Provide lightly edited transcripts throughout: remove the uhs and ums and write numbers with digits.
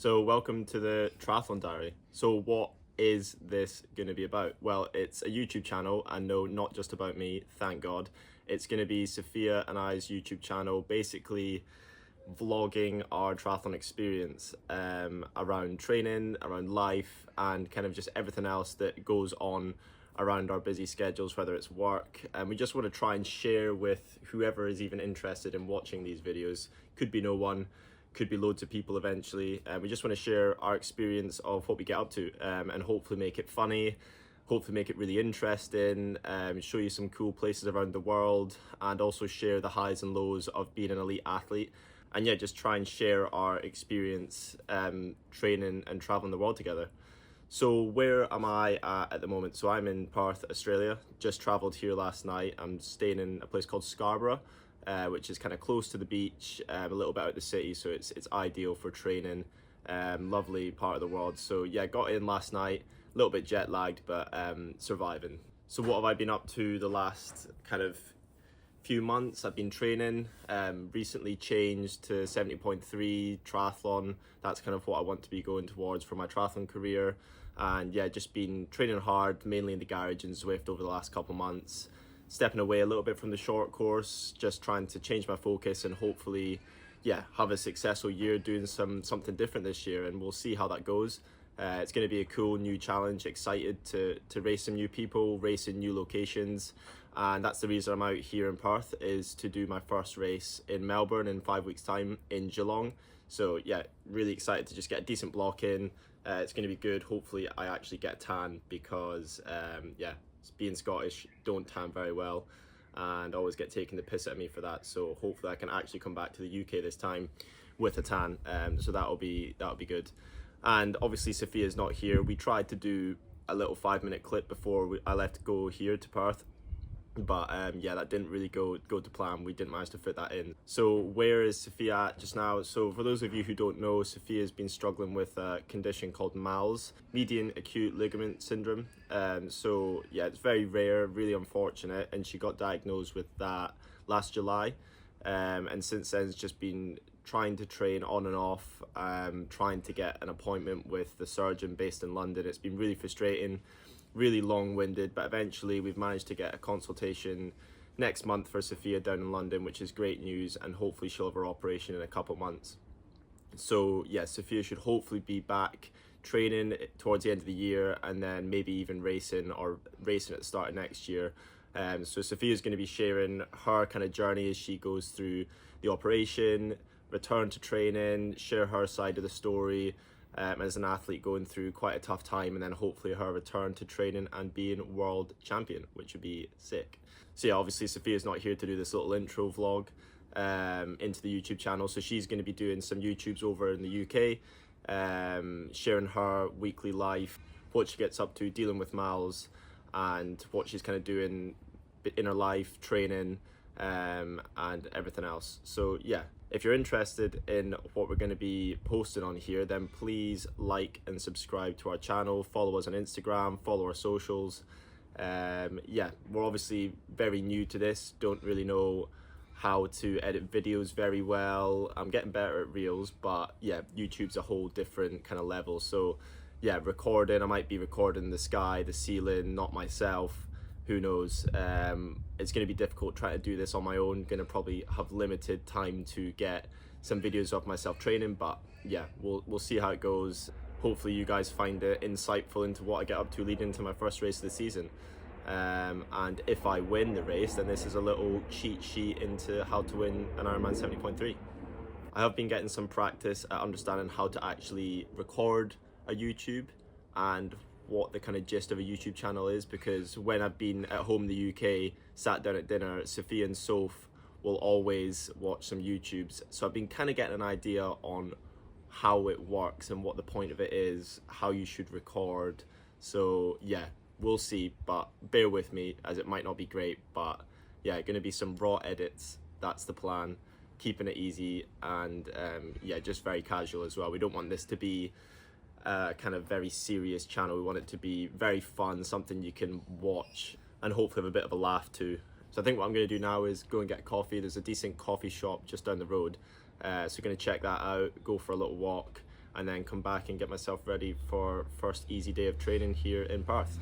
So welcome to the Triathlon Diary. So what is this going to be about? Well, it's a YouTube channel, and no, not just about me, thank God. It's going to be Sofia and I's YouTube channel, basically vlogging our triathlon experience around training, around life, and kind of just everything else that goes on around our busy schedules, whether it's work. And we just want to try and share with whoever is even interested in watching these videos. Could be no one, could be loads of people eventually. We just want to share our experience of what we get up to, and hopefully make it funny, hopefully make it really interesting, show you some cool places around the world, and also share the highs and lows of being an elite athlete. And yeah, just try and share our experience training and traveling the world together. So where am I at the moment? So I'm in Perth, Australia. Just travelled here last night. I'm staying in a place called Scarborough, which is kind of close to the beach, a little bit out of the city, so it's ideal for training. Lovely part of the world. So yeah, got in last night, a little bit jet lagged, but surviving. So what have I been up to the last kind of few months? I've been training, recently changed to 70.3 triathlon. That's kind of what I want to be going towards for my triathlon career. And yeah, just been training hard, mainly in the garage in Zwift over the last couple months, stepping away a little bit from the short course, just trying to change my focus and hopefully, yeah, have a successful year doing something different this year, and we'll see how that goes. It's going to be a cool new challenge, excited to race some new people, race in new locations, and that's the reason I'm out here in Perth, is to do my first race in Melbourne in 5 weeks time in Geelong. So yeah, really excited to just get a decent block in. It's going to be good. Hopefully I actually get a tan, because yeah, being Scottish, don't tan very well and always get taken the piss at me for that. So hopefully I can actually come back to the UK this time with a tan, so that'll be good. And obviously Sofia's not here. We tried to do a little 5-minute clip before I left to go here to Perth, but yeah, that didn't really go to plan. We didn't manage to fit that in. So where is Sofia at just now? So for those of you who don't know, Sofia's been struggling with a condition called MALS, median acute ligament syndrome. So yeah, it's very rare, really unfortunate, and she got diagnosed with that last July. And since then it's just been trying to train on and off, trying to get an appointment with the surgeon based in London. It's been really frustrating, really long-winded, but eventually we've managed to get a consultation next month for Sofia down in London, which is great news, and hopefully she'll have her operation in a couple months. So yeah, Sofia should hopefully be back training towards the end of the year, and then maybe even racing at the start of next year. So Sofia's going to be sharing her kind of journey as she goes through the operation, return to training, share her side of the story, as an athlete going through quite a tough time, and then hopefully her return to training and being world champion, which would be sick. So yeah, obviously Sofia's not here to do this little intro vlog into the YouTube channel, so she's going to be doing some YouTubes over in the UK, sharing her weekly life, what she gets up to dealing with MALS, and what she's kind of doing in her life, training, and everything else. So yeah, if you're interested in what we're going to be posting on here, then please like and subscribe to our channel, follow us on Instagram, follow our socials. Yeah, we're obviously very new to this, don't really know how to edit videos very well. I'm getting better at Reels, but yeah, YouTube's a whole different kind of level. So yeah, recording, I might be recording the sky, the ceiling, not myself, who knows. It's going to be difficult trying to do this on my own. Going to probably have limited time to get some videos of myself training, but yeah, we'll see how it goes. Hopefully you guys find it insightful into what I get up to leading into my first race of the season. And if I win the race, then this is a little cheat sheet into how to win an Ironman 70.3. I have been getting some practice at understanding how to actually record a YouTube and what the kind of gist of a YouTube channel is, because when I've been at home in the UK, sat down at dinner, Sofia and Soph will always watch some YouTubes. So I've been kind of getting an idea on how it works and what the point of it is, how you should record. So yeah, we'll see, but bear with me as it might not be great, but yeah, going to be some raw edits. That's the plan, keeping it easy, and yeah, just very casual as well. We don't want this to be kind of very serious channel. We want it to be very fun, something you can watch and hopefully have a bit of a laugh too. So I think what I'm going to do now is go and get coffee. There's a decent coffee shop just down the road, so going to check that out, go for a little walk, and then come back and get myself ready for first easy day of training here in Perth.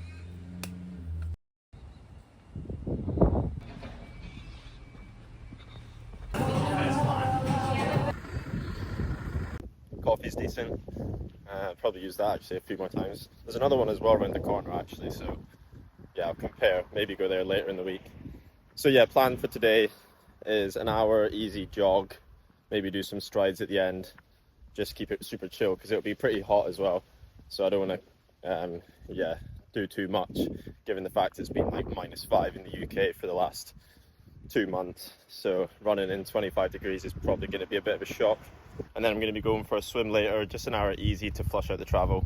Coffee's decent. Probably use that actually a few more times. There's another one as well around the corner actually, so yeah, I'll compare, maybe go there later in the week. So yeah, plan for today is an hour easy jog, maybe do some strides at the end, just keep it super chill because it'll be pretty hot as well, so I don't want to do too much given the fact it's been like -5 in the UK for the last 2 months, so running in 25 degrees is probably going to be a bit of a shock. And then I'm going to be going for a swim later, just an hour easy to flush out the travel.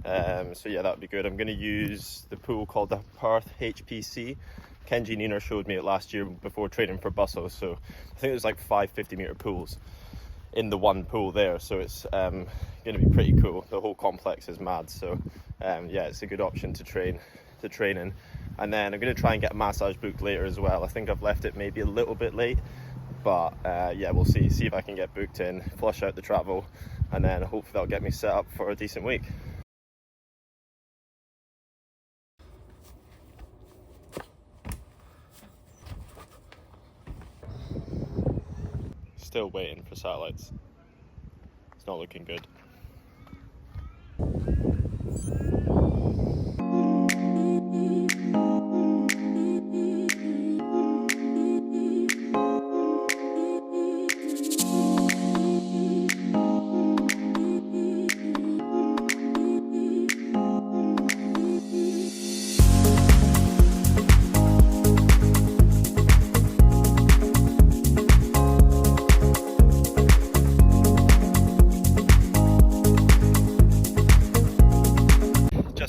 So yeah, that would be good. I'm going to use the pool called the Perth HPC. Kenji Neener showed me it last year before training for Bustle, so I think there's like 5 50-meter pools in the one pool there, so it's going to be pretty cool. The whole complex is mad, so yeah, it's a good option to train in. And then I'm going to try and get a massage booked later as well. I think I've left it maybe a little bit late, but yeah, we'll see if I can get booked in, flush out the travel, and then hopefully that'll get me set up for a decent week. Still waiting for satellites. It's not looking good.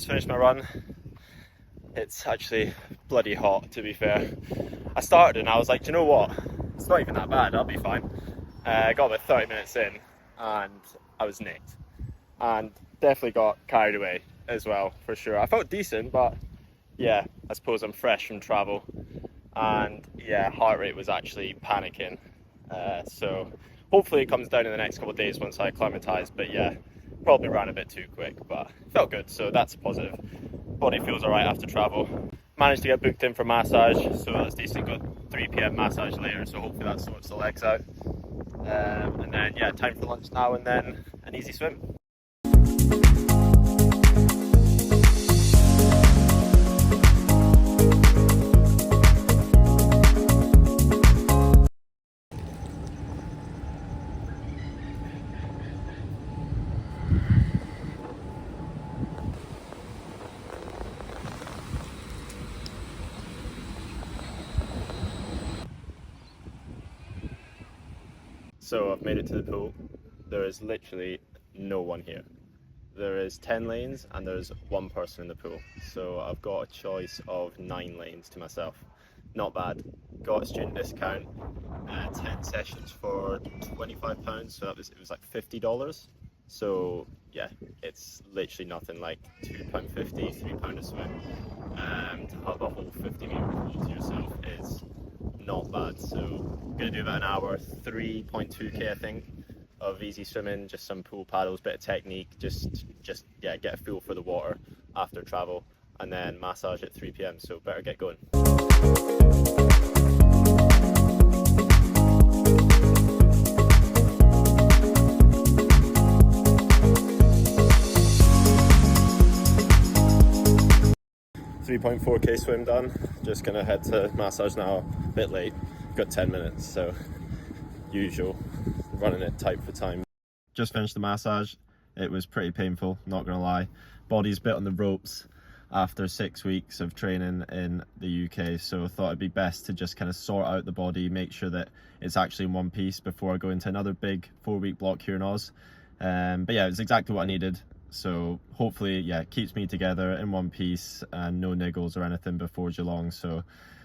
Finished my run. It's actually bloody hot, to be fair. I started and I was like, do you know what? It's not even that bad, I'll be fine. I got about 30 minutes in and I was nicked. And definitely got carried away as well, for sure. I felt decent, but yeah, I suppose I'm fresh from travel. And yeah, heart rate was actually panicking. So hopefully it comes down in the next couple of days once I acclimatise, but yeah, probably ran a bit too quick, but felt good, so that's a positive. Body feels alright after travel. Managed to get booked in for massage, so that's decent. Got 3 PM massage later, so hopefully that sorts the legs out. And then yeah, time for lunch now and then an easy swim. So I've made it to the pool. There is literally no one here. There is 10 lanes and there's one person in the pool. So I've got a choice of 9 lanes to myself. Not bad. Got a student discount, 10 sessions for £25, so it was like $50. So yeah, it's literally nothing, like £2.50, £3 a swim. To have a whole 50-meter pool to yourself is not bad. So I'm gonna do about an hour, 3.2k I think, of easy swimming, just some pool paddles, bit of technique, just yeah, get a feel for the water after travel, and then massage at 3 PM, so better get going. .4k swim done. Just gonna head to massage now. A bit late, got 10 minutes, so usual, running it tight for time. Just finished the massage. It was pretty painful, not gonna lie. Body's a bit on the ropes after 6 weeks of training in the UK, so I thought it'd be best to just kind of sort out the body, make sure that it's actually in one piece before I go into another big 4-week block here in Oz. But yeah, it's exactly what I needed. So hopefully, yeah, it keeps me together in one piece and no niggles or anything before Geelong. So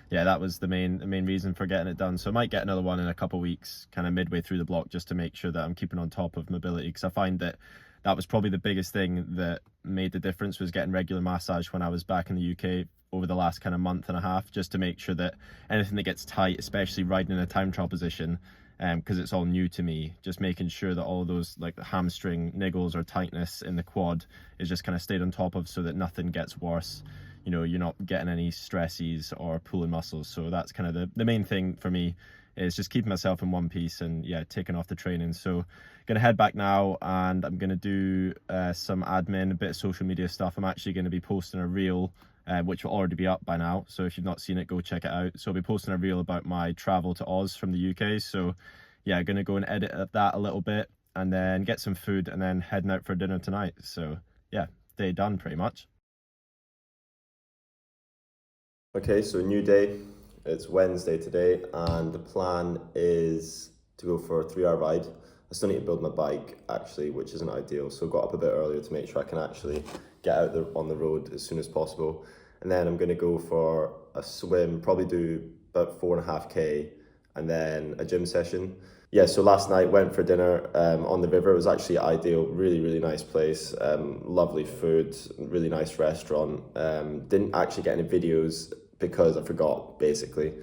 yeah, that was the main reason for getting it done. So I might get another one in a couple of weeks, kind of midway through the block, just to make sure that I'm keeping on top of mobility, because I find that that was probably the biggest thing that made the difference, was getting regular massage when I was back in the UK over the last kind of month and a half, just to make sure that anything that gets tight, especially riding in a time trial position, because it's all new to me, just making sure that all those like the hamstring niggles or tightness in the quad is just kind of stayed on top of, so that nothing gets worse. You know, you're not getting any stresses or pulling muscles. So that's kind of the main thing for me, is just keeping myself in one piece and yeah, taking off the training. So gonna head back now, and I'm gonna do some admin, a bit of social media stuff. I'm actually going to be posting a reel which will already be up by now, so if you've not seen it, go check it out. So I'll be posting a reel about my travel to Oz from the UK. So yeah, I'm gonna go and edit that a little bit, and then get some food, and then heading out for dinner tonight. So yeah, day done pretty much. Okay, so new day. It's Wednesday today, and the plan is to go for a 3-hour ride. I still need to build my bike actually, which isn't ideal, so got up a bit earlier to make sure I can actually get out there on the road as soon as possible. And then I'm going to go for a swim, probably do about 4.5k, and then a gym session. Yeah, so last night went for dinner on the river. It was actually ideal, really nice place, lovely food, really nice restaurant. Didn't actually get any videos because I forgot, basically.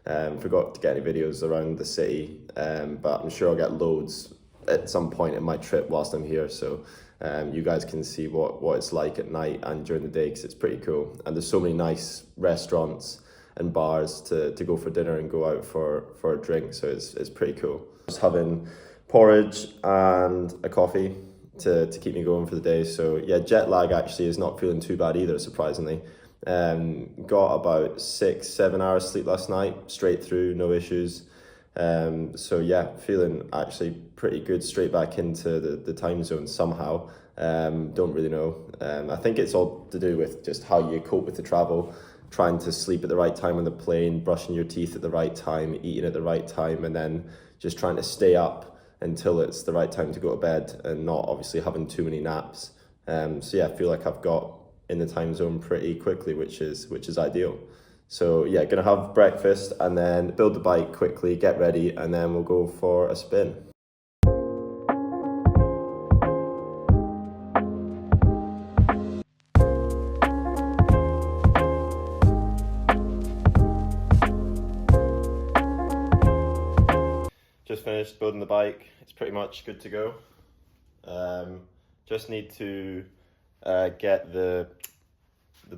Forgot to get any videos around the city, but I'm sure I'll get loads at some point in my trip whilst I'm here, so you guys can see what it's like at night and during the day, because it's pretty cool. And there's so many nice restaurants and bars to go for dinner and go out for a drink, so it's pretty cool. Just having porridge and a coffee to keep me going for the day. So yeah, jet lag actually is not feeling too bad either, surprisingly. Got about 6-7 hours sleep last night, straight through, no issues. So yeah, feeling actually pretty good, straight back into the time zone somehow. Don't really know. I think it's all to do with just how you cope with the travel, trying to sleep at the right time on the plane, brushing your teeth at the right time, eating at the right time, and then just trying to stay up until it's the right time to go to bed, and not obviously having too many naps. So yeah, I feel like I've got in the time zone pretty quickly, which is ideal. So yeah, gonna have breakfast and then build the bike quickly, get ready, and then we'll go for a spin. Just finished building the bike. It's pretty much good to go. Just need to get the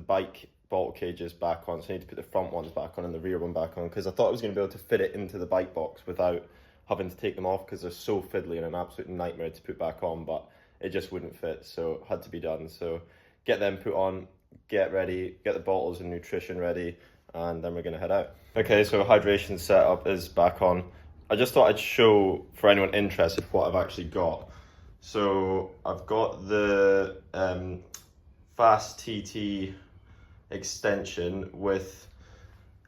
bike bottle cages back on, so I need to put the front ones back on and the rear one back on, because I thought I was going to be able to fit it into the bike box without having to take them off, because they're so fiddly and an absolute nightmare to put back on, but it just wouldn't fit, so had to be done. So get them put on, get ready, get the bottles and nutrition ready, and then we're going to head out. Okay, so hydration setup is back on. I just thought I'd show, for anyone interested, what I've actually got. So I've got the Fast TT extension with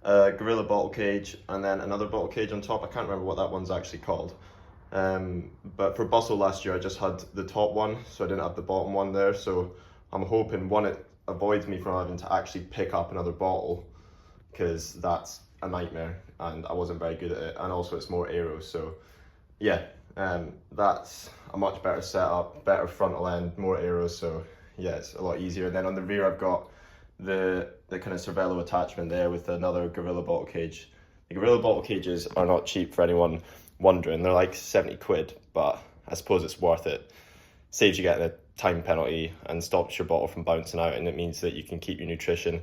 a Gorilla bottle cage and then another bottle cage on top. I can't remember what that one's actually called. But for Bustle last year, I just had the top one, so I didn't have the bottom one there. So I'm hoping, one, it avoids me from having to actually pick up another bottle, because that's a nightmare and I wasn't very good at it. And also it's more aero, so yeah, that's a much better setup, better frontal end, more aero, so yeah, it's a lot easier. And then on the rear, I've got the kind of Cervelo attachment there with another Gorilla bottle cage. The Gorilla bottle cages are not cheap, for anyone wondering. They're like 70 quid, but I suppose it's worth it. Saves you getting a time penalty and stops your bottle from bouncing out, and it means that you can keep your nutrition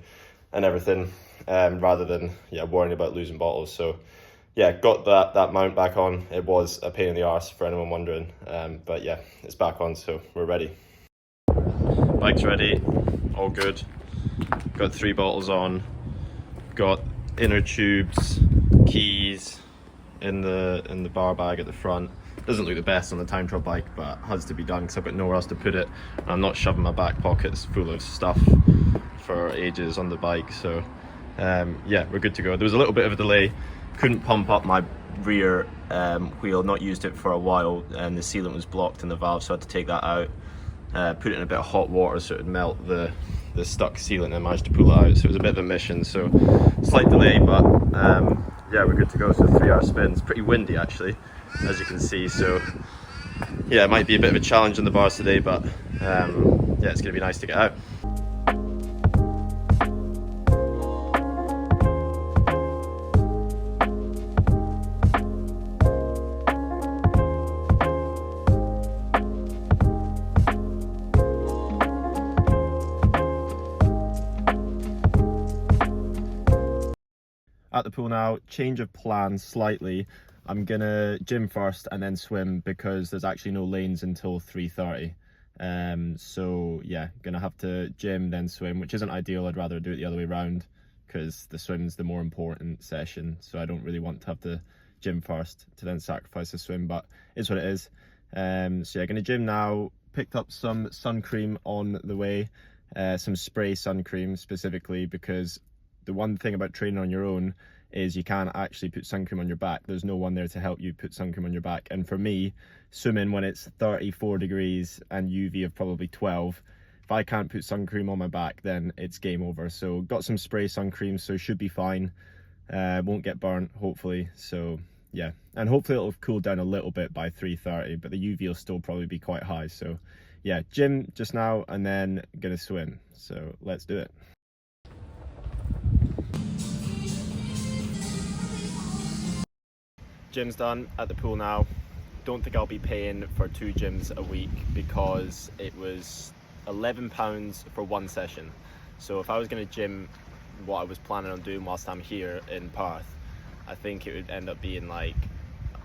and everything, rather than worrying about losing bottles. So yeah, got that mount back on. It was a pain in the arse, for anyone wondering, but yeah, it's back on, so we're ready. Bike's ready, all good. Got 3 bottles on, got inner tubes, keys in the bar bag at the front. Doesn't look the best on the time trial bike, but has to be done because I've got nowhere else to put it. I'm not shoving my back pockets full of stuff for ages on the bike, so yeah, we're good to go. There was a little bit of a delay, couldn't pump up my rear wheel, not used it for a while, and the sealant was blocked in the valve, so I had to take that out, put it in a bit of hot water so it would melt the stuck sealant, and I managed to pull it out. So it was a bit of a mission, so slight delay, but yeah, we're good to go. So 3-hour spin. It's pretty windy actually, as you can see, so yeah, it might be a bit of a challenge on the bars today, but yeah, it's gonna be nice to get out. at the pool now. Change of plans slightly. I'm gonna gym first and then swim because there's actually no lanes until 3:30. So yeah, gonna have to gym then swim, which isn't ideal. I'd rather do it the other way around because the swim's the more important session, so I don't really want to have to gym first to then sacrifice the swim, but it's what it is. So yeah, gonna gym now. Picked up some sun cream on the way, some spray sun cream specifically, because the one thing about training on your own is you can't actually put sun cream on your back. There's no one there to help you put sun cream on your back. And for me, swimming when it's 34 degrees and UV of probably 12, if I can't put sun cream on my back, then it's game over. So got some spray sun cream, so should be fine. Won't get burnt, hopefully. So yeah, and hopefully it'll cool down a little bit by 3:30, but the UV will still probably be quite high. So yeah, gym just now and then gonna swim. So let's do it. Gym's done, at the pool now. Don't think I'll be paying for 2 gyms a week because it was £11 for one session. So if I was going to gym what I was planning on doing whilst I'm here in Perth, I think it would end up being like,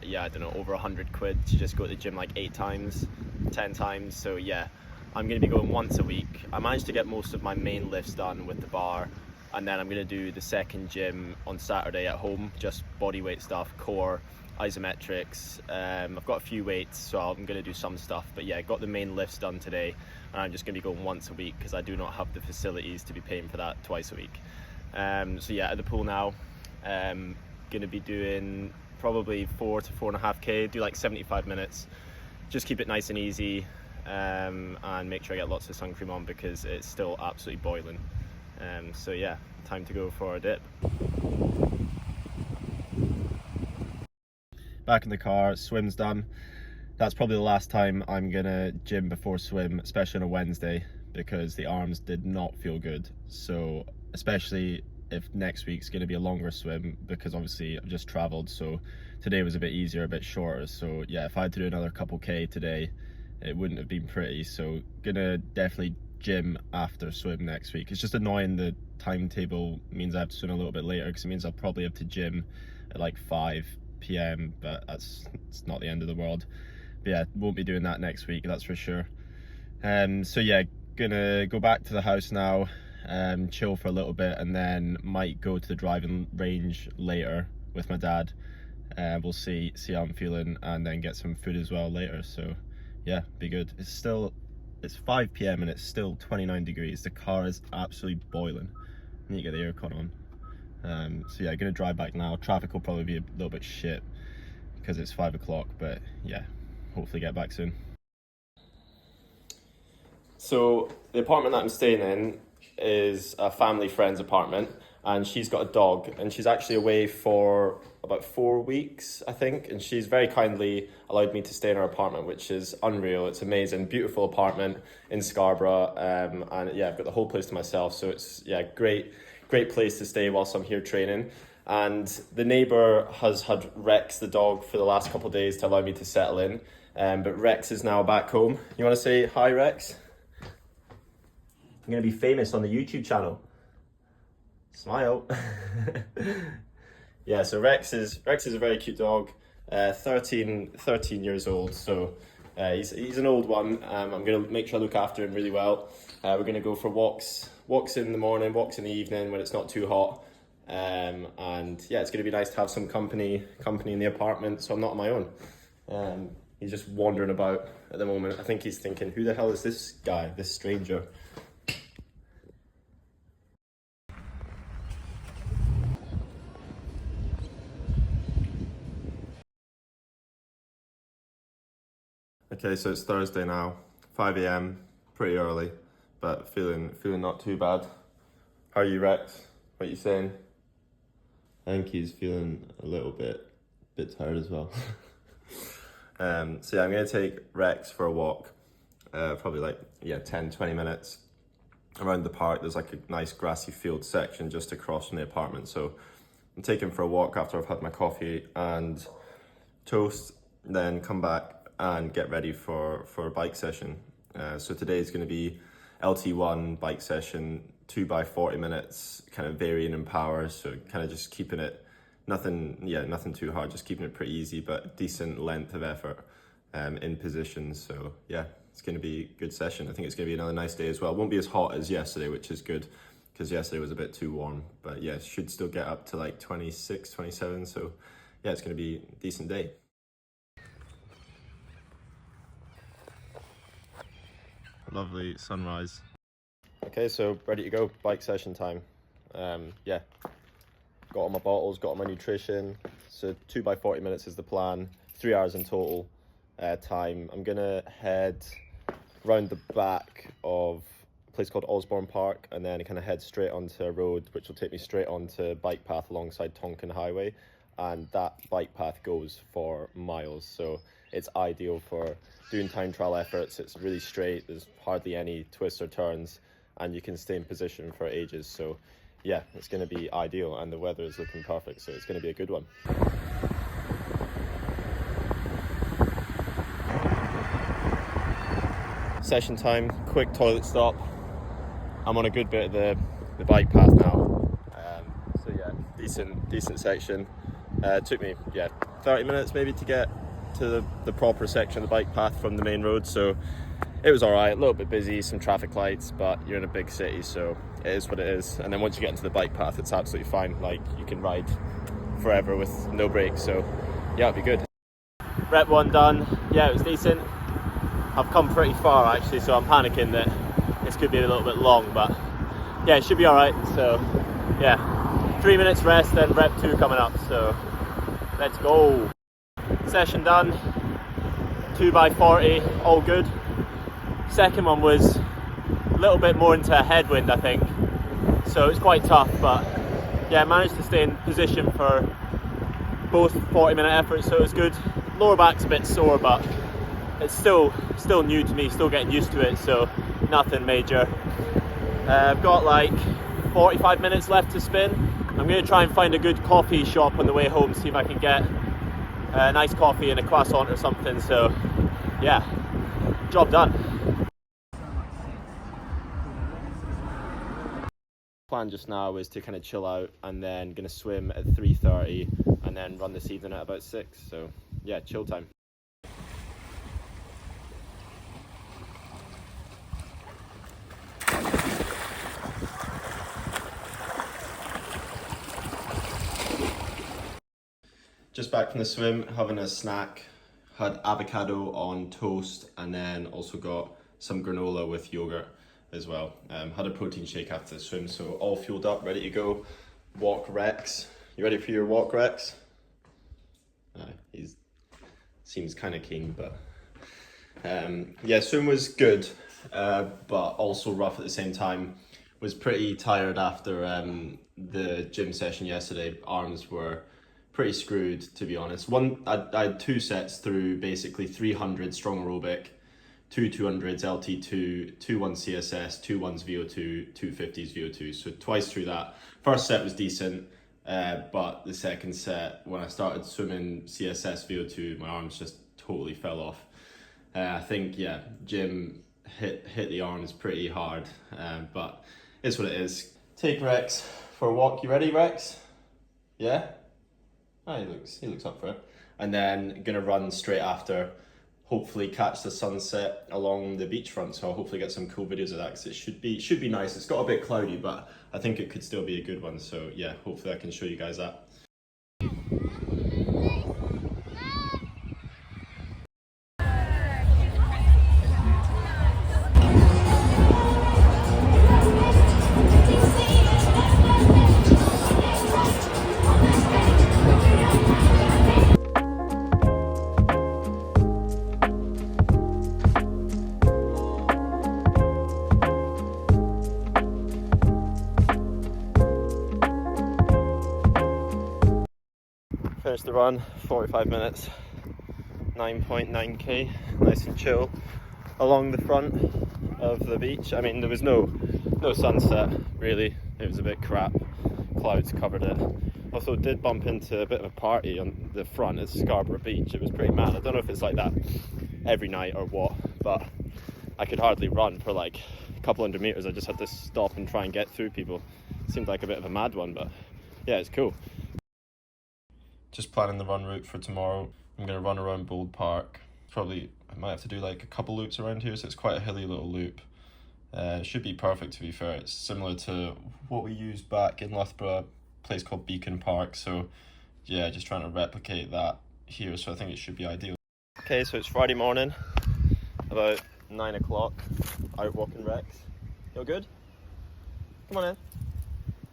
yeah, I don't know, over 100 quid to just go to the gym like 8 times, 10 times. So yeah, I'm going to be going once a week. I managed to get most of my main lifts done with the bar, and then I'm going to do the second gym on Saturday at home, just body weight stuff, core, isometrics. I've got a few weights, so I'm going to do some stuff, but yeah, got the main lifts done today, and I'm just going to be going once a week because I do not have the facilities to be paying for that twice a week. So yeah, at the pool now, going to be doing probably 4 to 4.5k, do like 75 minutes, just keep it nice and easy, and make sure I get lots of sun cream on because it's still absolutely boiling. So yeah, time to go for a dip. Back in the car, swim's done. That's probably the last time I'm gonna gym before swim, especially on a Wednesday, because the arms did not feel good. So especially if next week's gonna be a longer swim, because obviously I've just traveled, so today was a bit easier, a bit shorter. So yeah, if I had to do another couple K today, it wouldn't have been pretty. So gonna definitely gym after swim next week. It's just annoying the timetable means I have to swim a little bit later, because it means I'll probably have to gym at like 5 p.m, but it's not the end of the world. But yeah, won't be doing that next week, that's for sure. So yeah, gonna go back to the house now, chill for a little bit, and then might go to the driving range later with my dad. We'll see how I'm feeling, and then get some food as well later. So yeah, be good. It's 5 p.m and it's still 29 degrees. The car is absolutely boiling. I need to get the aircon on. So yeah, gonna drive back now. Traffic will probably be a little bit shit because it's 5 o'clock, but yeah, hopefully get back soon. So the apartment that I'm staying in is a family friend's apartment, and she's got a dog, and she's actually away for about 4 weeks, I think, and she's very kindly allowed me to stay in her apartment, which is unreal. It's amazing, beautiful apartment in Scarborough, and yeah, I've got the whole place to myself, so it's yeah, great place to stay whilst I'm here training. And the neighbour has had Rex, the dog, for the last couple of days to allow me to settle in, but Rex is now back home. You want to say hi, Rex? I'm going to be famous on the YouTube channel. Smile. Yeah, so Rex is a very cute dog, 13 years old, so he's an old one. I'm going to make sure I look after him really well. We're going to go for walks in the morning, walks in the evening when it's not too hot, and yeah, it's going to be nice to have some company in the apartment, so I'm not on my own. He's just wandering about at the moment. I think he's thinking, who the hell is this guy, this stranger? Okay, so it's Thursday now, 5 a.m, pretty early, but feeling not too bad. How are you, Rex? What are you saying? I think he's feeling a little bit tired as well. So yeah, I'm gonna take Rex for a walk, probably like 10-20 minutes around the park. There's like a nice grassy field section just across from the apartment, so I'm taking him for a walk after I've had my coffee and toast, then come back and get ready for a bike session. So today is going to be LT1 bike session, 2 by 40 minutes, kind of varying in power, so kind of just keeping it nothing too hard, just keeping it pretty easy, but decent length of effort in position. So yeah, it's going to be a good session. I think it's going to be another nice day as well. It won't be as hot as yesterday, which is good, because yesterday was a bit too warm, but yeah, should still get up to like 26, 27. So yeah, it's going to be a decent day. Lovely sunrise. Okay, so ready to go, bike session time. Yeah, got all my bottles, got all my nutrition. So 2 by 40 minutes is the plan, 3 hours in total time. I'm gonna head round the back of a place called Osborne Park, and then kind of head straight onto a road which will take me straight onto bike path alongside Tonkin Highway, and that bike path goes for miles, so it's ideal for doing time trial efforts. It's really straight, there's hardly any twists or turns, and you can stay in position for ages. So yeah, it's going to be ideal, and the weather is looking perfect, so it's going to be a good one. Session time, quick toilet stop. I'm on a good bit of the bike path now, so yeah, decent section. Took me 30 minutes maybe to get to the proper section of the bike path from the main road, so it was all right. A little bit busy, some traffic lights, but you're in a big city, so it is what it is. And then once you get into the bike path, it's absolutely fine. Like, you can ride forever with no brakes, so yeah, it'll be good. Rep 1 done. Yeah, it was decent. I've come pretty far actually, so I'm panicking that this could be a little bit long, but yeah, it should be all right. So yeah, 3 minutes rest, then rep 2 coming up, so let's go. Session done, 2 by 40, all good. Second one was a little bit more into a headwind, I think, so it's quite tough, but yeah, I managed to stay in position for both 40-minute efforts, so it was good. Lower back's a bit sore, but it's still new to me, still getting used to it, so nothing major. I've got like 45 minutes left to spin. I'm going to try and find a good coffee shop on the way home, see if I can get a nice coffee and a croissant or something. So yeah, job done. Plan just now is to kind of chill out, and then going to swim at 3:30 and then run this evening at about 6. So yeah, chill time. Just back from the swim, having a snack. Had avocado on toast, and then also got some granola with yogurt as well. Had a protein shake after the swim, so all fueled up, ready to go. Walk Rex. You ready for your walk, Rex? He seems kind of keen, but yeah, swim was good, but also rough at the same time. Was pretty tired after the gym session yesterday. Arms were pretty screwed, to be honest. I had 2 sets through basically 300 strong aerobic, 2 200s LT2, 2 1 CSS, 2 1s VO2, 2 50s VO2. So twice through that. First set was decent, but the second set, when I started swimming CSS VO2, my arms just totally fell off. I think, yeah, gym hit the arms pretty hard, but it's what it is. Take Rex for a walk. You ready, Rex? Yeah? Oh, he looks up for it. And then gonna run straight after, hopefully catch the sunset along the beachfront, so I'll hopefully get some cool videos of that, because it should be nice. It's got a bit cloudy, but I think it could still be a good one, so yeah, hopefully I can show you guys that. Finished the run, 45 minutes, 9.9k, nice and chill along the front of the beach. I mean, there was no sunset really, it was a bit crap, clouds covered it. Also did bump into a bit of a party on the front at Scarborough Beach. It was pretty mad. I don't know if it's like that every night or what, but I could hardly run for like a couple hundred meters. I just had to stop and try and get through people. It seemed like a bit of a mad one, but yeah, it's cool. Just planning the run route for tomorrow. I'm going to run around Bold Park. Probably I might have to do like a couple loops around here, so it's quite a hilly little loop. It should be perfect, to be fair. It's similar to what we used back in Loughborough, a place called Beacon Park. So yeah, just trying to replicate that here, so I think it should be ideal. Okay, so it's Friday morning, about 9 o'clock, out walking Rex. You all good? Come on in.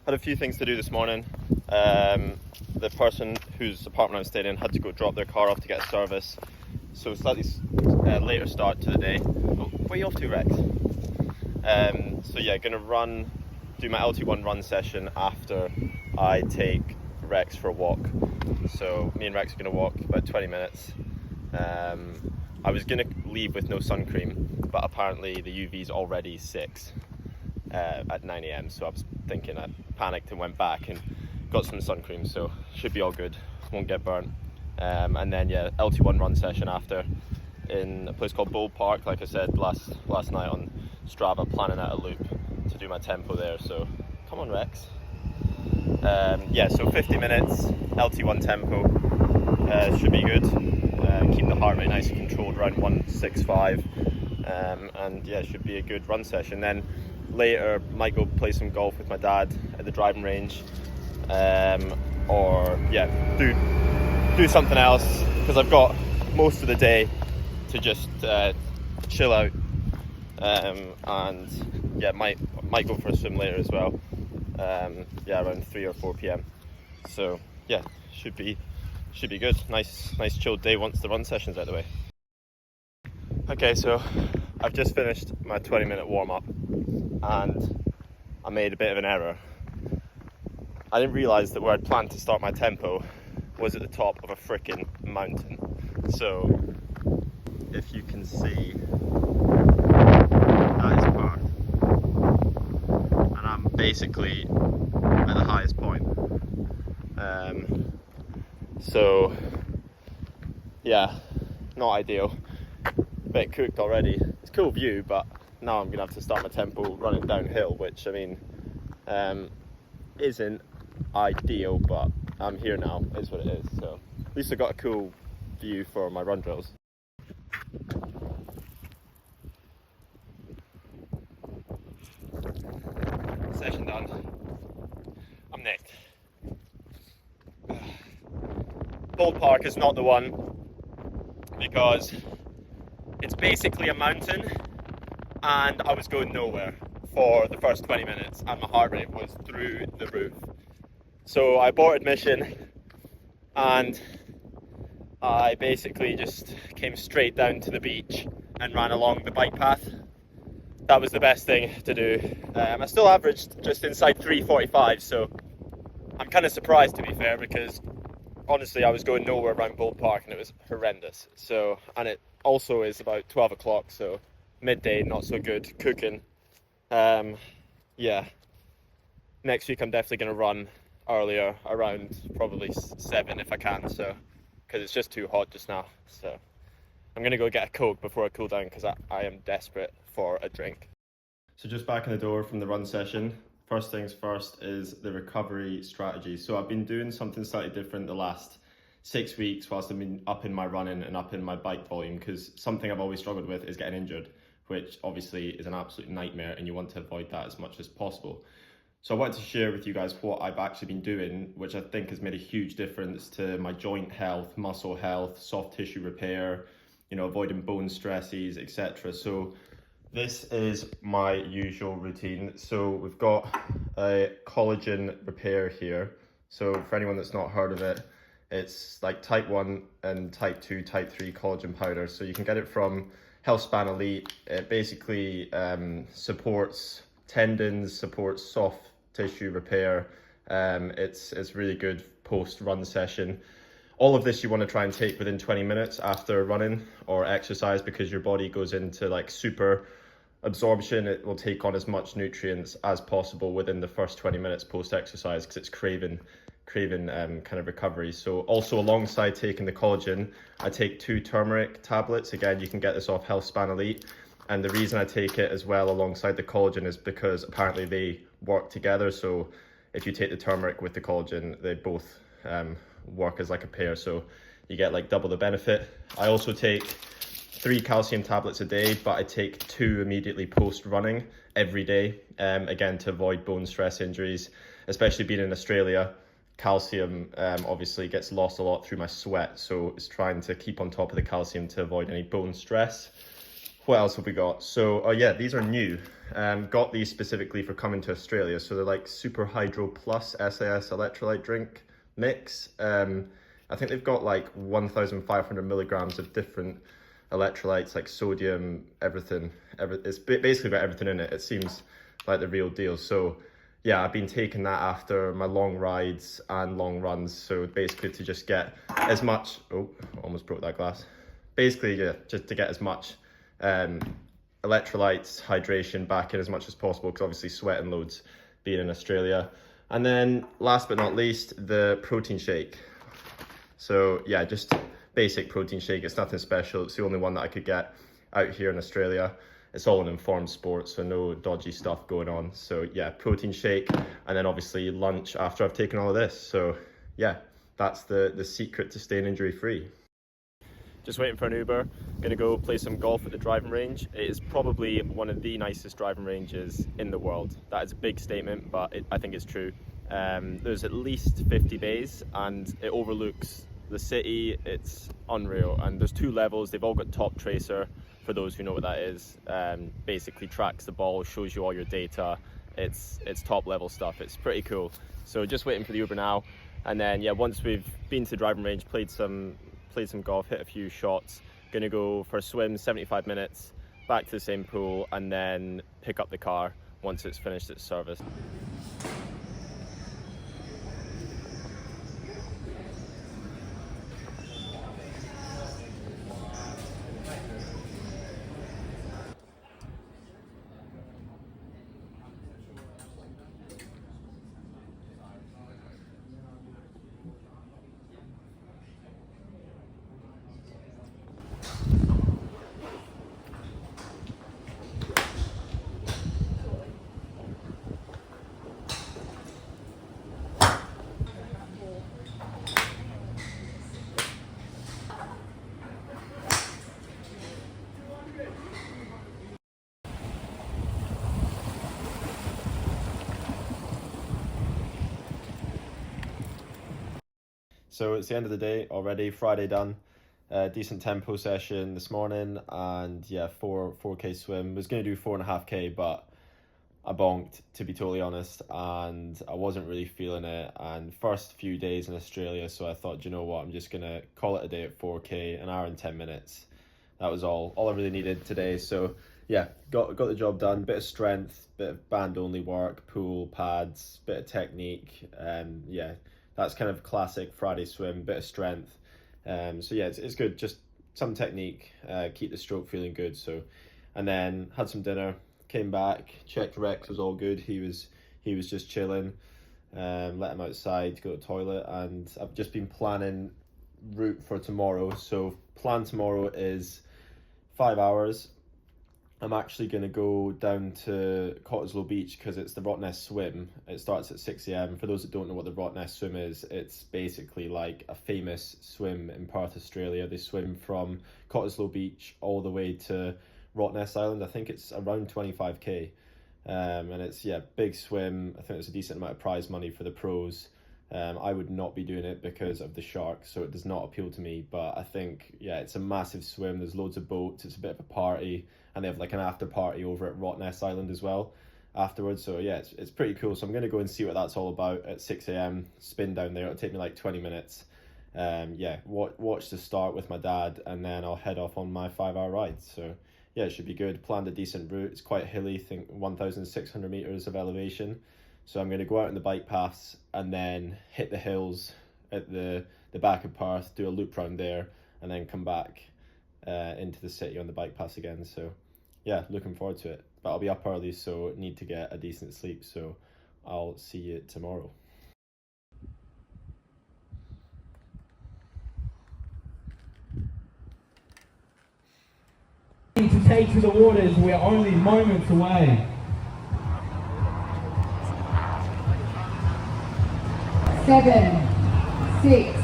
Had a few things to do this morning. The person whose apartment I was staying in had to go drop their car off to get a service, so slightly later start to the day. Oh, where are you off to, Rex? So yeah, gonna do my LT1 run session after I take Rex for a walk. So me and Rex are gonna walk about 20 minutes. I was gonna leave with no sun cream, but apparently the UV's already 6 at 9 AM, so I was thinking, I panicked and went back and got some sun cream, so should be all good, won't get burnt. And then yeah, LT1 run session after in a place called Bold Park, like I said last night on Strava, planning out a loop to do my tempo there, so come on Rex. Yeah, so 50 minutes, LT1 tempo, should be good. Keep the heart rate nice and controlled around 165, and yeah, should be a good run session. Then later, might go play some golf with my dad at the driving range, or yeah, do something else, because I've got most of the day to just chill out, and yeah, might go for a swim later as well. Yeah, around 3 or 4 p.m. So yeah, should be good. Nice chilled day once the run session's out of the way. Okay, so I've just finished my 20-minute warm-up and I made a bit of an error. I didn't realise that where I'd planned to start my tempo was at the top of a frickin' mountain. So if you can see, that is Perth, and I'm basically at the highest point. So yeah, not ideal. Bit cooked already. It's a cool view, but now I'm gonna have to start my tempo running downhill, which I mean isn't ideal, but I'm here now, is what it is. So at least I got a cool view for my run drills. Session done. I'm nicked. Bold Park is not the one, because it's basically a mountain and I was going nowhere for the first 20 minutes and my heart rate was through the roof. So I aborted mission and I basically just came straight down to the beach and ran along the bike path. That was the best thing to do. I still averaged just inside 3:45, so I'm kind of surprised, to be fair, because honestly I was going nowhere around Bold Park and it was horrendous. So, and it also is about 12 o'clock, so midday, not so good. Cooking. Yeah, next week I'm definitely going to run earlier, around probably 7 if I can, so because it's just too hot just now. So I'm going to go get a Coke before I cool down, because I am desperate for a drink. So just back in the door from the run session. First things first is the recovery strategy. So I've been doing something slightly different the last 6 weeks whilst I've been up in my running and up in my bike volume, because something I've always struggled with is getting injured, which obviously is an absolute nightmare and you want to avoid that as much as possible. So I wanted to share with you guys what I've actually been doing, which I think has made a huge difference to my joint health, muscle health, soft tissue repair, avoiding bone stresses, etc. So this is my usual routine. So we've got a collagen repair here. So for anyone that's not heard of it, it's like type 1 and type 2, type 3 collagen powder. So you can get it from Healthspan Elite. It basically supports tendons, supports soft tissue repair. It's really good post-run session. All of this you want to try and take within 20 minutes after running or exercise, because your body goes into like super absorption. It will take on as much nutrients as possible within the first 20 minutes post-exercise, because it's craving kind of recovery. So also alongside taking the collagen, I take 2 turmeric tablets. Again, you can get this off Healthspan Elite. And the reason I take it as well alongside the collagen is because apparently they work together. So if you take the turmeric with the collagen, they both work as like a pair. So you get like double the benefit. I also take 3 calcium tablets a day, but I take 2 immediately post running every day, again, to avoid bone stress injuries, especially being in Australia. Calcium obviously gets lost a lot through my sweat, so it's trying to keep on top of the calcium to avoid any bone stress. What else have we got? So, oh yeah, these are new. Got these specifically for coming to Australia. So they're like Super Hydro Plus SAS electrolyte drink mix. I think they've got like 1,500 milligrams of different electrolytes, like sodium, everything. It's basically got everything in it. It seems like the real deal. So yeah, I've been taking that after my long rides and long runs. So basically to just get as much, oh, almost broke that glass. Basically, yeah, just to get as much electrolytes, hydration back in as much as possible, because obviously sweating loads being in Australia. And then last but not least, the protein shake. So yeah, just basic protein shake. It's nothing special. It's the only one that I could get out here in Australia. It's all an informed sport, so no dodgy stuff going on. So yeah, protein shake, and then obviously lunch after I've taken all of this. So yeah, that's the secret to staying injury free. Just waiting for an Uber. Gonna go play some golf at the driving range. It is probably one of the nicest driving ranges in the world. That is a big statement, but I think it's true. There's at least 50 bays and it overlooks the city. It's unreal, and there's 2 levels. They've all got top tracer, for those who know what that is. Basically tracks the ball, shows you all your data. It's top level stuff. It's pretty cool. So just waiting for the Uber now, and then yeah, once we've been to the driving range, played some golf, hit a few shots, gonna go for a swim, 75 minutes, back to the same pool, and then pick up the car once it's finished its service. So it's the end of the day already, Friday done. Decent tempo session this morning, and yeah, 4K swim. Was going to do 4.5K, but I bonked, to be totally honest, and I wasn't really feeling it. And first few days in Australia, so I thought, you know what, I'm just going to call it a day at 4K, an hour and 10 minutes. That was all I really needed today. So yeah, got the job done. Bit of strength, bit of band only work, pool, pads, bit of technique, yeah. That's kind of classic Friday swim, bit of strength. So yeah, it's good. Just some technique, keep the stroke feeling good. So, and then had some dinner, came back, checked Rex was all good. He was just chilling. Let him outside to go to the toilet, and I've just been planning route for tomorrow. So plan tomorrow is 5 hours. I'm actually going to go down to Cottesloe Beach because it's the Rottnest swim. It starts at 6 a.m. For those that don't know what the Rottnest swim is, it's basically like a famous swim in Perth, Australia. They swim from Cottesloe Beach all the way to Rottnest Island. I think it's around 25k. And it's, yeah, big swim. I think there's a decent amount of prize money for the pros. I would not be doing it because of the sharks, so it does not appeal to me. But I think, yeah, it's a massive swim. There's loads of boats. It's a bit of a party, and they have like an after party over at Rottnest Island as well afterwards. So yeah, it's pretty cool. So I'm going to go and see what that's all about at 6 a.m. Spin down there. It'll take me like 20 minutes. Yeah, watch the start with my dad, and then I'll head off on my 5-hour ride. So yeah, it should be good. Planned a decent route. It's quite hilly. I think 1,600 meters of elevation. So I'm going to go out on the bike paths and then hit the hills at the back of Perth, do a loop round there, and then come back into the city on the bike paths again. So yeah, looking forward to it. But I'll be up early, so need to get a decent sleep. So I'll see you tomorrow. To take to the waters. We're only moments away. 7, 6,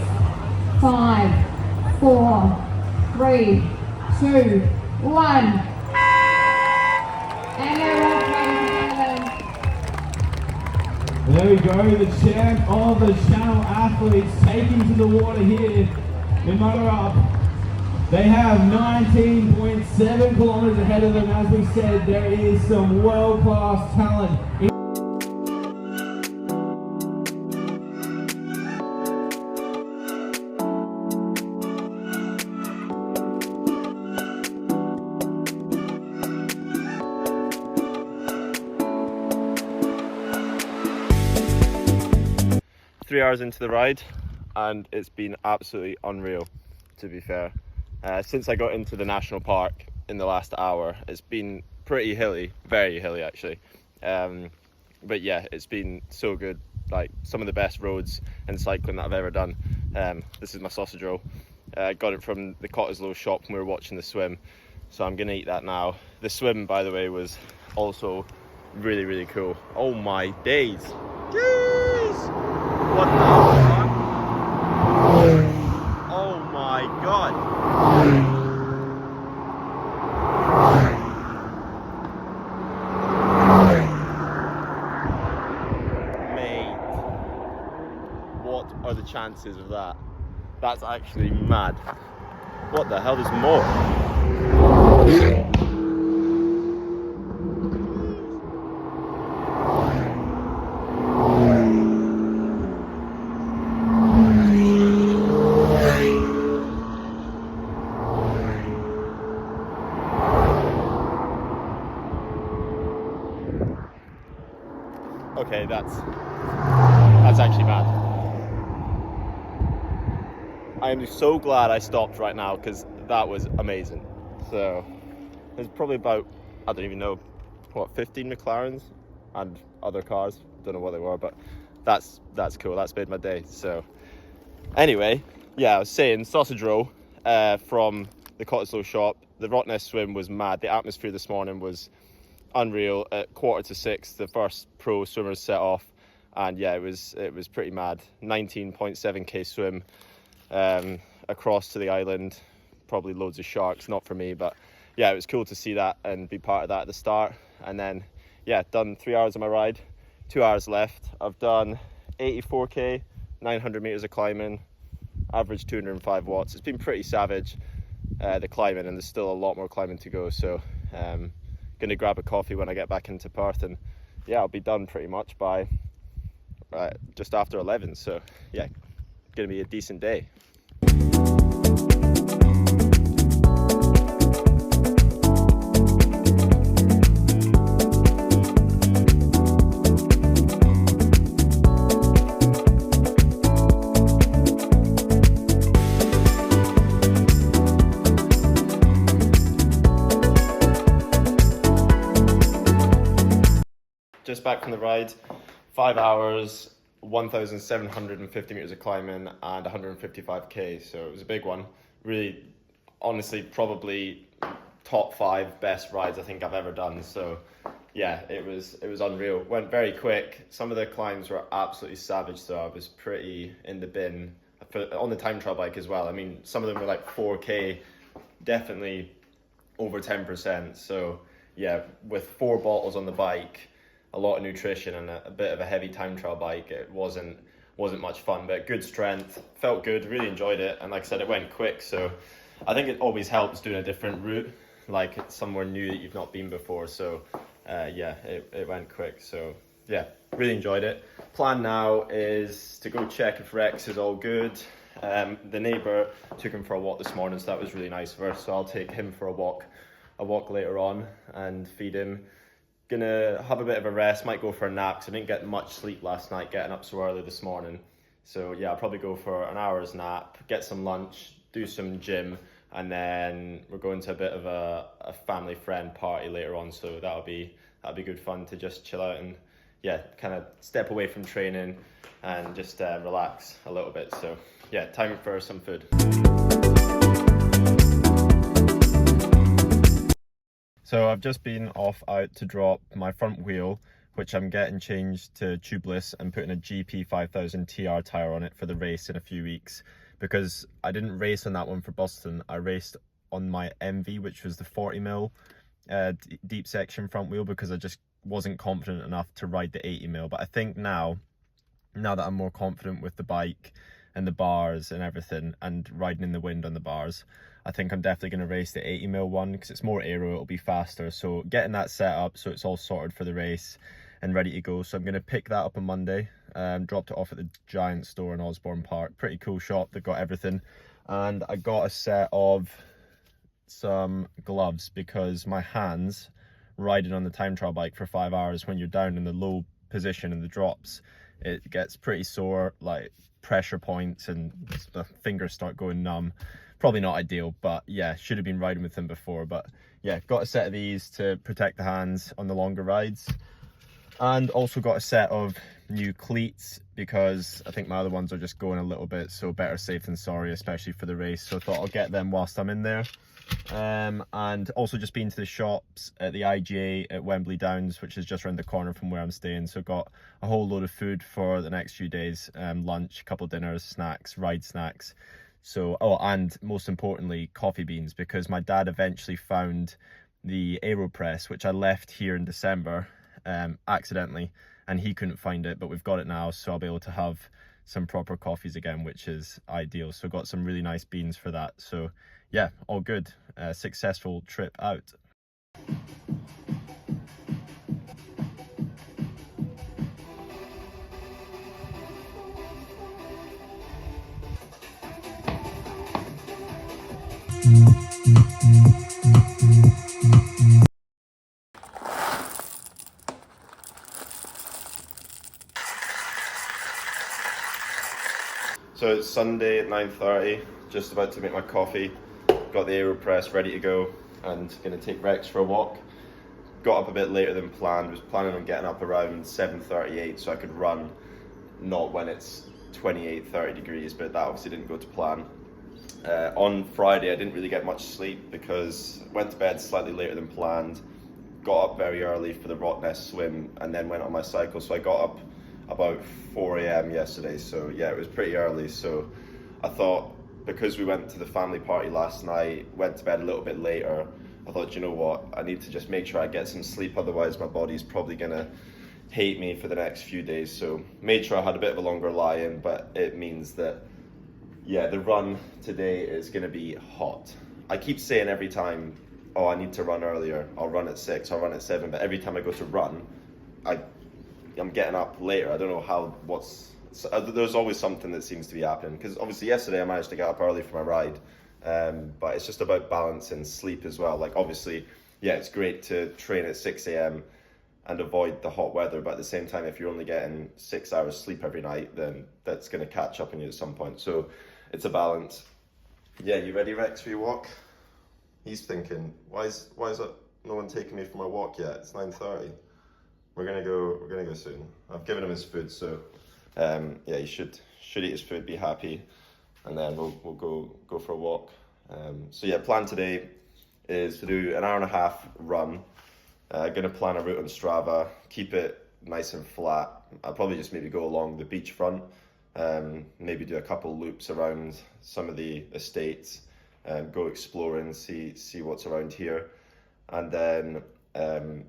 5, 4, 3, 2, 1. And they're off, ladies and gentlemen. There we go, the champ of the channel athletes taking to the water here in motor up. They have 19.7 kilometers ahead of them. As we said, there is some world-class talent. 3 hours into the ride and it's been absolutely unreal, to be fair. Since I got into the national park in the last hour, it's been pretty hilly, very hilly actually. But yeah, it's been so good, like some of the best roads and cycling that I've ever done. This is my sausage roll. Got it from the Cottesloe shop when we were watching the swim, so I'm gonna eat that now. The swim, by the way, was also really, really cool. Oh my days. Jeez! What the fuck? Oh my god. Mate, what are the chances of that? That's actually mad. What the hell, there's more? Okay, that's actually bad. I am so glad I stopped right now because that was amazing. So there's probably about, I don't even know, what, 15 McLarens and other cars. Don't know what they were, but that's cool. That's made my day. So anyway, yeah, I was saying sausage roll from the Cottesloe shop. The Rottnest swim was mad. The atmosphere this morning was unreal. At 5:45, the first pro swimmers set off, and yeah, it was pretty mad. 19.7k swim across to the island. Probably loads of sharks, not for me, but yeah, it was cool to see that and be part of that at the start. And then yeah, done 3 hours of my ride, 2 hours left. I've done 84k, 900 meters of climbing, average 205 watts. It's been pretty savage, the climbing, and there's still a lot more climbing to go. So gonna grab a coffee when I get back into Perth, and yeah, I'll be done pretty much by just after 11. So yeah, gonna be a decent day. Just back from the ride, 5 hours, 1,750 meters of climbing and 155k, so it was a big one. Really, honestly, probably top 5 best rides I think I've ever done. So yeah, it was unreal. Went very quick. Some of the climbs were absolutely savage, so I was pretty in the bin on the time trial bike as well. I mean, some of them were like 4k, definitely over 10%. So yeah, with 4 bottles on the bike, a lot of nutrition and a bit of a heavy time trial bike, it wasn't much fun, but good strength, felt good, really enjoyed it. And like I said, it went quick, so I think it always helps doing a different route, like it's somewhere new that you've not been before. So yeah, it went quick. So yeah, really enjoyed it. Plan now is to go check if Rex is all good. The neighbour took him for a walk this morning, so that was really nice of her. So I'll take him for a walk later on and feed him. Gonna have a bit of a rest, might go for a nap because I didn't get much sleep last night getting up so early this morning. So yeah, I'll probably go for an hour's nap, get some lunch, do some gym, and then we're going to a bit of a family friend party later on, so that'll be good fun to just chill out and yeah, kind of step away from training and just relax a little bit. So yeah, time for some food. So I've just been off out to drop my front wheel, which I'm getting changed to tubeless and putting a GP 5000 TR tyre on it for the race in a few weeks, because I didn't race on that one for Boston. I raced on my MV, which was the 40mm deep section front wheel, because I just wasn't confident enough to ride the 80mm. But I think now that I'm more confident with the bike and the bars and everything, and riding in the wind on the bars, I think I'm definitely going to race the 80mm one, because it's more aero, it'll be faster. So getting that set up so it's all sorted for the race and ready to go. So I'm going to pick that up on Monday. Dropped it off at the Giant store in Osborne Park. Pretty cool shop, they've got everything. And I got a set of some gloves, because my hands riding on the time trial bike for 5 hours, when you're down in the low position in the drops, it gets pretty sore, like pressure points, and the fingers start going numb. Probably not ideal, but yeah, should have been riding with them before. But yeah, got a set of these to protect the hands on the longer rides, and also got a set of new cleats, because I think my other ones are just going a little bit, so better safe than sorry, especially for the race. So I thought I'll get them whilst I'm in there. And also just been to the shops at the IGA at Wembley Downs, which is just around the corner from where I'm staying. So got a whole load of food for the next few days, lunch, a couple dinners, snacks, ride snacks. So, oh, and most importantly, coffee beans, because my dad eventually found the AeroPress, which I left here in December accidentally, and he couldn't find it, but we've got it now, so I'll be able to have some proper coffees again, which is ideal. So got some really nice beans for that. So yeah, all good. Successful trip out. So it's Sunday at 9:30, just about to make my coffee. Got the AeroPress ready to go, and gonna take Rex for a walk. Got up a bit later than planned. Was planning on getting up around 7:38 so I could run, not when it's 28, 30 degrees, but that obviously didn't go to plan. On Friday I didn't really get much sleep, because I went to bed slightly later than planned, got up very early for the Rottnest swim, and then went on my cycle. So I got up about 4 a.m. yesterday, so yeah, it was pretty early. So I thought, because we went to the family party last night, went to bed a little bit later, I thought, you know what, I need to just make sure I get some sleep, otherwise my body's probably gonna hate me for the next few days. So made sure I had a bit of a longer lie-in, but it means that, yeah, the run today is gonna be hot. I keep saying every time, oh, I need to run earlier, I'll run at 6, I'll run at 7, but every time I go to run, I'm getting up later. I don't know there's always something that seems to be happening, because obviously yesterday I managed to get up early for my ride, but it's just about balance and sleep as well. Like obviously, yeah, it's great to train at 6 a.m. and avoid the hot weather, but at the same time, if you're only getting 6 hours sleep every night, then that's going to catch up on you at some point. So it's a balance. Yeah, you ready, Rex, for your walk? He's thinking, why is it no one taking me for my walk yet? It's 9:30. We're gonna go soon. I've given him his food, so yeah, he should eat his food, be happy, and then we'll go for a walk. So yeah, plan today is to do an hour and a half run. Gonna plan a route on Strava, keep it nice and flat. I'll probably just maybe go along the beachfront, maybe do a couple loops around some of the estates, go exploring, see what's around here, and then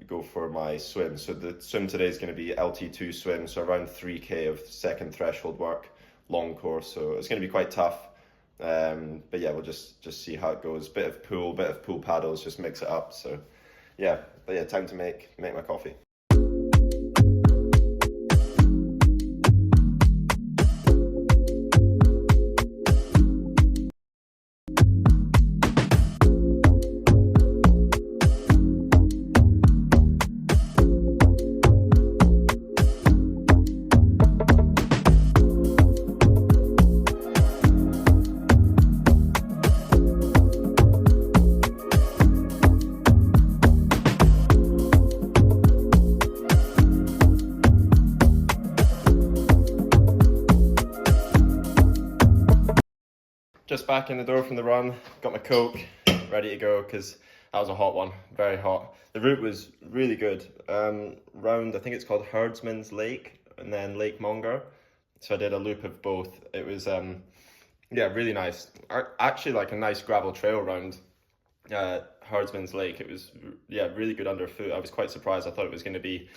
go for my swim. So the swim today is going to be LT2 swim, so around 3k of second threshold work, long course, so it's going to be quite tough. But yeah, we'll just see how it goes. Bit of pool paddles, just mix it up. So yeah, but yeah, time to make my coffee. Just back in the door from the run, got my Coke, ready to go, because That was a hot one, very hot. The route was really good. Round, I think it's called Herdsman's Lake and then Lake Monger. So I did a loop of both. It was, yeah, really nice. Actually, like a nice gravel trail round Herdsman's Lake. It was, yeah, really good underfoot. I was quite surprised. I thought it was going to be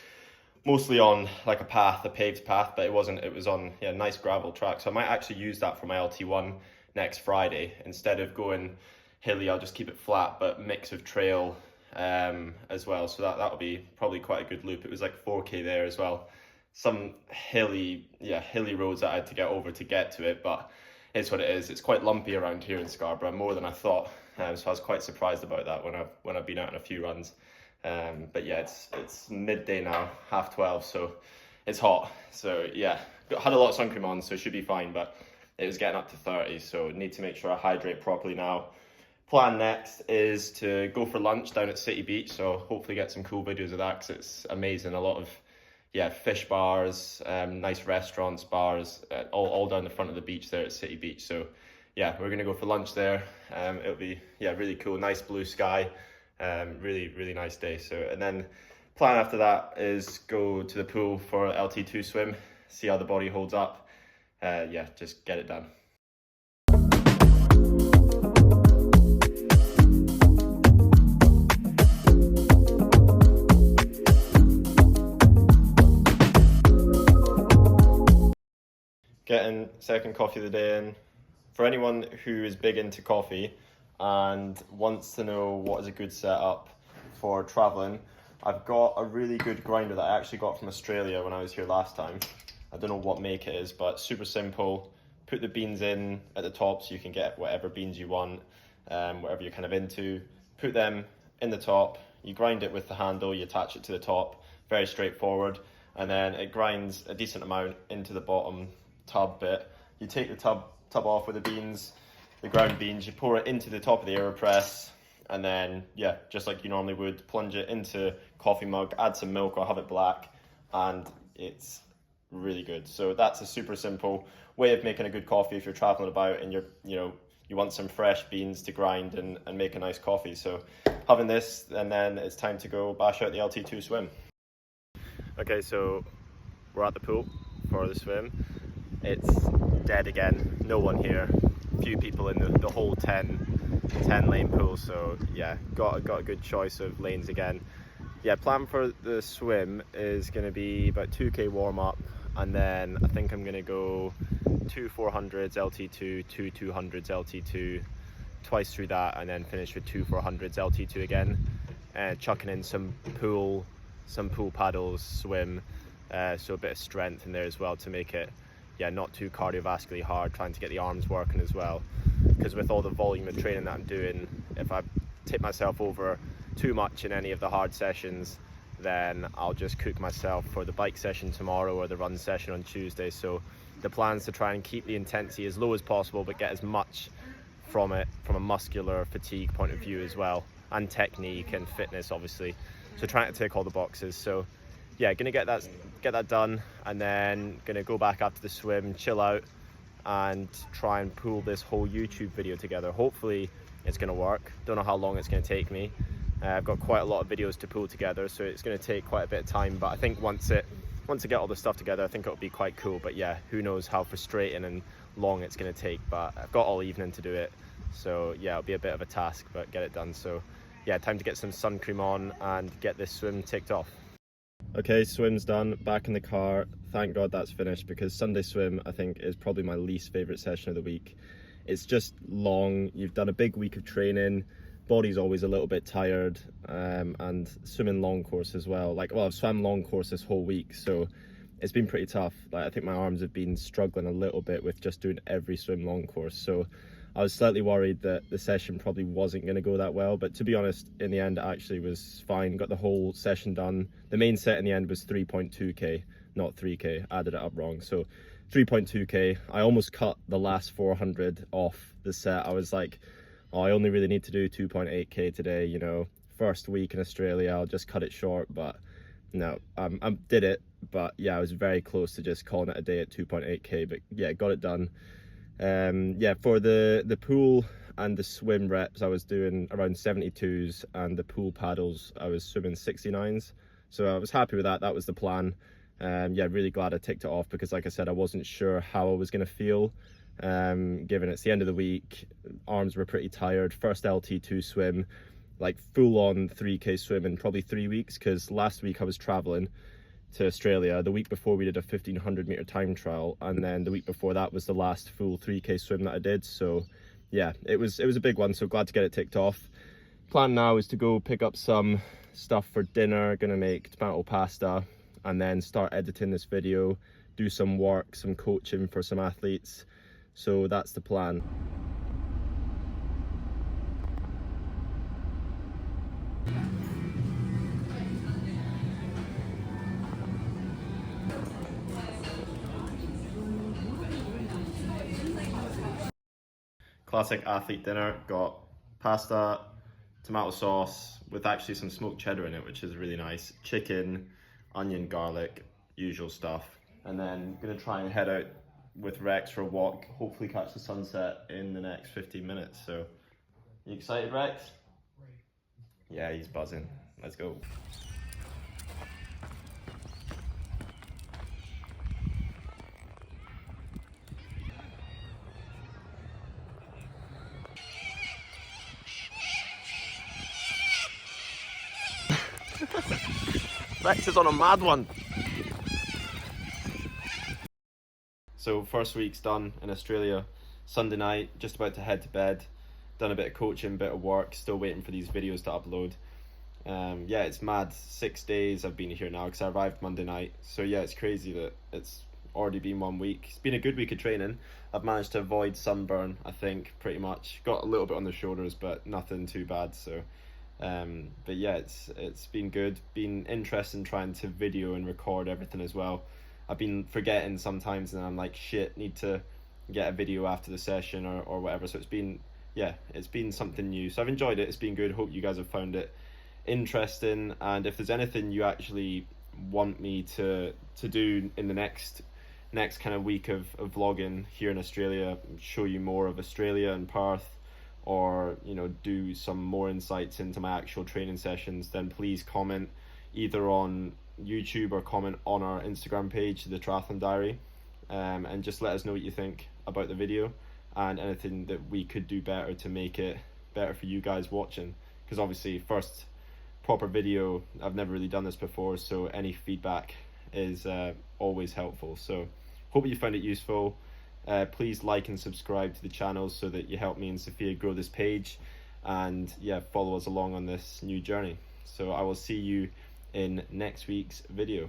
mostly on like a path, a paved path, but it wasn't. It was on, yeah, nice gravel track. So I might actually use that for my LT1 next Friday. Instead of going hilly, I'll just keep it flat, but mix of trail as well. So that'll be probably quite a good loop. It was like 4K there as well. Some hilly roads that I had to get over to get to it, but it's what it is. It's quite lumpy around here in Scarborough, more than I thought. So I was quite surprised about that when I've been out on a few runs. But yeah, it's midday now, 12:30, so it's hot. So yeah, had a lot of sun cream on, so it should be fine, but it was getting up to 30, so need to make sure I hydrate properly now. Plan next is to go for lunch down at City Beach, so hopefully get some cool videos of that, because it's amazing. A lot of, yeah, fish bars, nice restaurants, bars, all down the front of the beach there at City Beach. So yeah, we're gonna go for lunch there. It'll be, yeah, really cool, nice blue sky, really nice day. So, and then plan after that is go to the pool for LT2 swim, see how the body holds up. Yeah, just get it done. Getting second coffee of the day in. For anyone who is big into coffee and wants to know what is a good setup for traveling, I've got a really good grinder that I actually got from Australia when I was here last time. I don't know what make it is, but super simple. Put the beans in at the top so you can get whatever beans you want, whatever you're kind of into. Put them in the top, you grind it with the handle, you attach it to the top, very straightforward, and then it grinds a decent amount into the bottom tub bit. You take the tub off with the beans, the ground beans, you pour it into the top of the AeroPress, and then, yeah, just like you normally would, plunge it into coffee mug, add some milk or have it black, and it's really good. So that's a super simple way of making a good coffee if you're traveling about and you want some fresh beans to grind and make a nice coffee. So having this, and then it's time to go bash out the LT2 swim. Okay, so we're at the pool for the swim. It's dead again, no one here, few people in the whole 10 lane pool, so yeah, got a good choice of lanes again. Yeah, plan for the swim is going to be about 2k warm up, and then I think I'm going to go 2 400s LT2, 2 200s LT2, twice through that, and then finish with 2 400s LT2 again, chucking in some pool paddles, swim, so a bit of strength in there as well to make it, yeah, not too cardiovascularly hard, trying to get the arms working as well, because with all the volume of training that I'm doing, if I tip myself over too much in any of the hard sessions, then I'll just cook myself for the bike session tomorrow or the run session on Tuesday. So the plan is to try and keep the intensity as low as possible, but get as much from it from a muscular fatigue point of view as well, and technique and fitness obviously. So trying to tick all the boxes. So yeah, gonna get that done, and then gonna go back after the swim, chill out, and try and pull this whole YouTube video together. Hopefully it's gonna work. Don't know how long it's gonna take me. I've got quite a lot of videos to pull together, so it's gonna take quite a bit of time, but I think once I get all the stuff together, I think it'll be quite cool. But yeah, who knows how frustrating and long it's gonna take, but I've got all evening to do it. So yeah, it'll be a bit of a task, but get it done. So yeah, time to get some sun cream on and get this swim ticked off. Okay, swim's done, back in the car. Thank God that's finished, because Sunday swim I think is probably my least favourite session of the week. It's just long, you've done a big week of training, body's always a little bit tired, and swimming long course as well. I've swam long course this whole week, so it's been pretty tough. I think my arms have been struggling a little bit with just doing every swim long course, so I was slightly worried that the session probably wasn't going to go that well, but to be honest, in the end it actually was fine. Got the whole session done. The main set in the end was 3.2k, not 3k, added it up wrong. So 3.2k, I almost cut the last 400 off the set. I was like, oh, I only really need to do 2.8k today, you know, first week in Australia, I'll just cut it short. But no, I did it, but yeah, I was very close to just calling it a day at 2.8k, but yeah, got it done. Yeah, for the pool and the swim reps I was doing around 72s, and the pool paddles I was swimming 69s. So I was happy with that. That was the plan. Yeah, really glad I ticked it off, because like I said, I wasn't sure how I was going to feel, given it's the end of the week. Arms were pretty tired. First LT2 swim, like full on 3k swim in probably 3 weeks, because last week I was traveling to Australia. The week before we did a 1500 meter time trial, and then the week before that was the last full 3k swim that I did. So yeah, it was a big one, so glad to get it ticked off. Plan now is to go pick up some stuff for dinner. Gonna make tomato pasta and then start editing this video, do some work, some coaching for some athletes. So that's the plan. Classic athlete dinner. Got pasta, tomato sauce with actually some smoked cheddar in it, which is really nice. Chicken, onion, garlic, usual stuff. And then gonna try and head out with Rex for a walk, hopefully catch the sunset in the next 15 minutes. So, you excited, Rex? Yeah, he's buzzing. Let's go. Rex is on a mad one. So first week's done in Australia. Sunday night, just about to head to bed. Done a bit of coaching, bit of work, still waiting for these videos to upload. Yeah, it's mad. 6 days I've been here now, because I arrived Monday night. So yeah, it's crazy that it's already been 1 week. It's been a good week of training. I've managed to avoid sunburn, I think, pretty much. Got a little bit on the shoulders, but nothing too bad. So but yeah, it's been good. Been interesting trying to video and record everything as well. I've been forgetting sometimes, and I'm like, shit, need to get a video after the session or whatever. So it's been something new. So I've enjoyed it. It's been good. Hope you guys have found it interesting. And if there's anything you actually want me to do in the next kind of week of vlogging here in Australia, show you more of Australia and Perth, or do some more insights into my actual training sessions, then please comment either on YouTube or comment on our Instagram page, The Triathlon Diary, and just let us know what you think about the video and anything that we could do better to make it better for you guys watching, because obviously first proper video, I've never really done this before, so any feedback is always helpful. So hope you found it useful. Please like and subscribe to the channel so that you help me and Sofia grow this page, and yeah, follow us along on this new journey. So I will see you in next week's video.